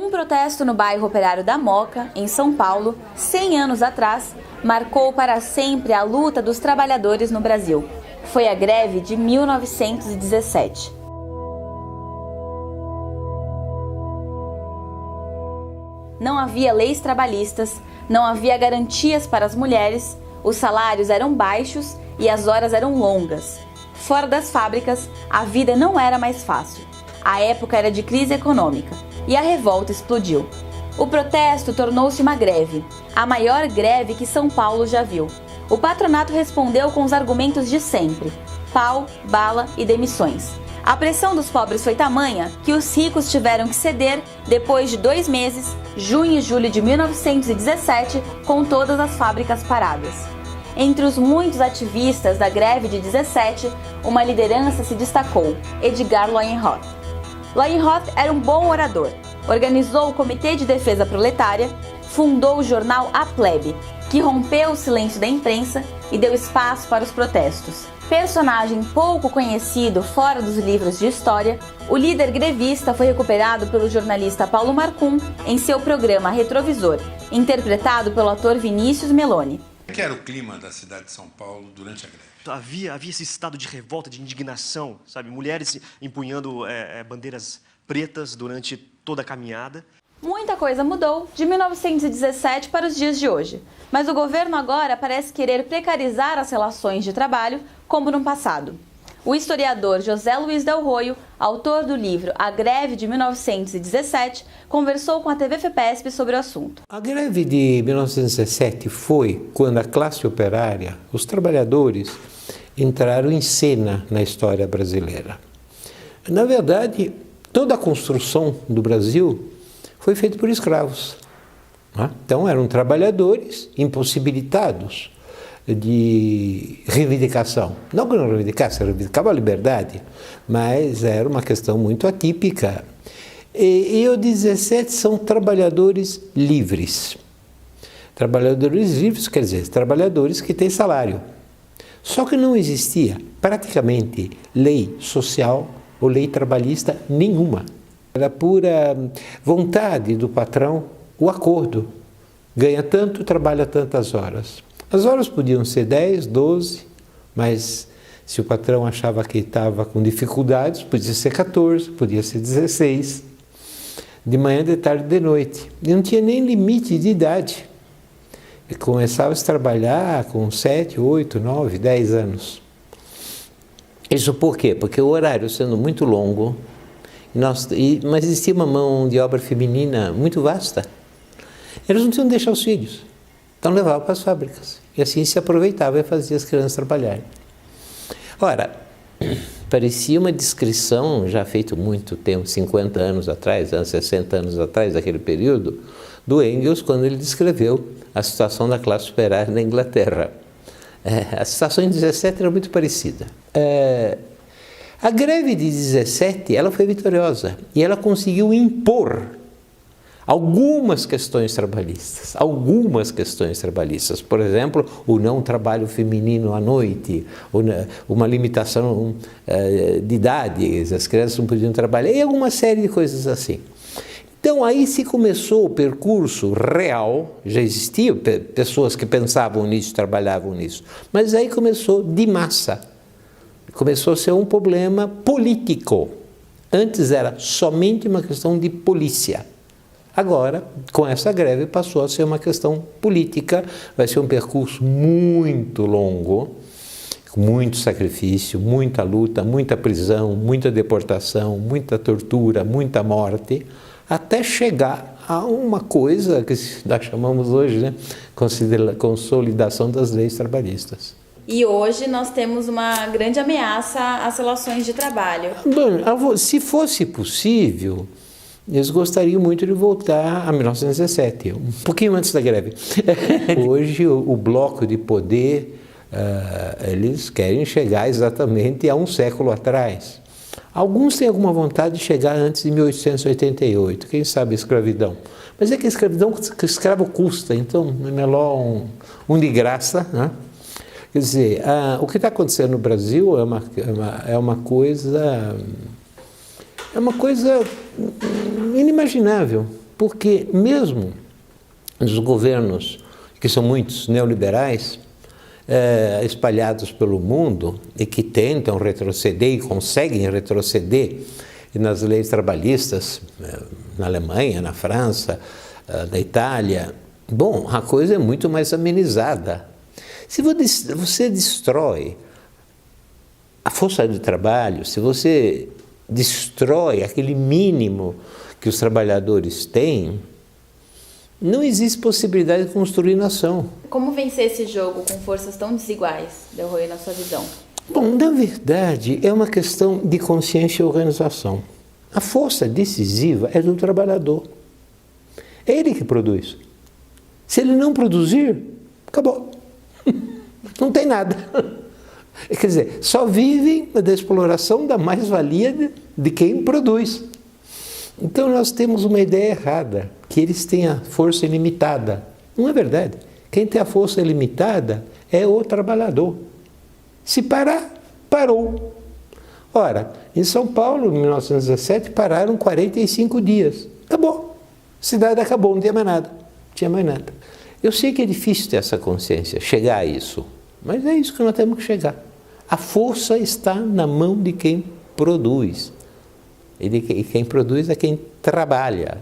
Um protesto no bairro Operário da Moca, em São Paulo, 100 anos atrás, marcou para sempre a luta dos trabalhadores no Brasil. Foi a greve de 1917. Não havia leis trabalhistas, não havia garantias para as mulheres, os salários eram baixos e as horas eram longas. Fora das fábricas, a vida não era mais fácil. A época era de crise econômica e a revolta explodiu. O protesto tornou-se uma greve, a maior greve que São Paulo já viu. O patronato respondeu com os argumentos de sempre: pau, bala e demissões. A pressão dos pobres foi tamanha que os ricos tiveram que ceder depois de 2 meses, junho e julho de 1917, com todas as fábricas paradas. Entre os muitos ativistas da greve de 17, uma liderança se destacou: Edgar Leuenroth. Leuenroth era um bom orador, organizou o Comitê de Defesa Proletária, fundou o jornal A Plebe, que rompeu o silêncio da imprensa e deu espaço para os protestos. Personagem pouco conhecido fora dos livros de história, o líder grevista foi recuperado pelo jornalista Paulo Marcum em seu programa Retrovisor, interpretado pelo ator Vinícius Meloni. Que era o clima da cidade de São Paulo durante a greve? Havia esse estado de revolta, de indignação, sabe? Mulheres empunhando bandeiras pretas durante toda a caminhada. Muita coisa mudou de 1917 para os dias de hoje, mas o governo agora parece querer precarizar as relações de trabalho como no passado. O historiador José Luiz Del Roio, autor do livro A Greve de 1917, conversou com a TV FEPESP sobre o assunto. A greve de 1917 foi quando a classe operária, os trabalhadores, entraram em cena na história brasileira. Na verdade, toda a construção do Brasil foi feita por escravos. Então, eram trabalhadores impossibilitados de reivindicação. Não que não reivindicasse, reivindicava a liberdade, mas era uma questão muito atípica. E os 17 são trabalhadores livres. Trabalhadores livres quer dizer trabalhadores que têm salário. Só que não existia praticamente lei social ou lei trabalhista nenhuma. Era pura vontade do patrão, o acordo. Ganha tanto, trabalha tantas horas. As horas podiam ser 10, 12, mas se o patrão achava que estava com dificuldades, podia ser 14, podia ser 16, de manhã, de tarde, de noite. E não tinha nem limite de idade. E começava a trabalhar com 7, 8, 9, 10 anos. Isso por quê? Porque o horário sendo muito longo, mas existia uma mão de obra feminina muito vasta. Eles não tinham de deixar os filhos. Então levavam para as fábricas. E assim se aproveitava e fazia as crianças trabalharem. Ora, parecia uma descrição já feita muito tempo, 50 anos atrás, 60 anos atrás, daquele período, do Engels, quando ele descreveu a situação da classe operária na Inglaterra. A situação em 17 era muito parecida. A greve de 17, ela foi vitoriosa e ela conseguiu impor algumas questões trabalhistas, por exemplo, o não trabalho feminino à noite, uma limitação de idade, as crianças não podiam trabalhar, e alguma série de coisas assim. Então aí se começou o percurso real, já existiam pessoas que pensavam nisso, trabalhavam nisso, mas aí começou de massa, começou a ser um problema político. Antes era somente uma questão de polícia. Agora, com essa greve, passou a ser uma questão política, vai ser um percurso muito longo, com muito sacrifício, muita luta, muita prisão, muita deportação, muita tortura, muita morte, até chegar a uma coisa que nós chamamos hoje, né, consolidação das leis trabalhistas. E hoje nós temos uma grande ameaça às relações de trabalho. Bom, se fosse possível, eles gostariam muito de voltar a 1917, um pouquinho antes da greve. Hoje, o bloco de poder, eles querem chegar exatamente a um século atrás. Alguns têm alguma vontade de chegar antes de 1888, quem sabe a escravidão. Mas é que a escravidão, que o escravo custa, então é melhor um de graça, né? Quer dizer, o que está acontecendo no Brasil é uma coisa inimaginável. porque mesmo os governos, que são muitos neoliberais, espalhados pelo mundo e que tentam retroceder e conseguem retroceder nas leis trabalhistas, na Alemanha, na França, na Itália, bom, a coisa é muito mais amenizada. Se você destrói a força de trabalho, se você destrói aquele mínimo que os trabalhadores têm, não existe possibilidade de construir nação. Como vencer esse jogo com forças tão desiguais, Delroy, na sua visão? Bom, na verdade, é uma questão de consciência e organização. A força decisiva é do trabalhador. É ele que produz. Se ele não produzir, acabou. Não tem nada. Quer dizer, só vivem da exploração da mais-valia de quem produz. Então nós temos uma ideia errada, que eles têm a força ilimitada. Não é verdade. Quem tem a força ilimitada é o trabalhador. Se parar, parou. Ora, em São Paulo, em 1917, pararam 45 dias. Acabou. A cidade acabou, não tinha mais nada. Não tinha mais nada. Eu sei que é difícil ter essa consciência, chegar a isso, mas é isso que nós temos que chegar. A força está na mão de quem produz. E quem produz é quem trabalha.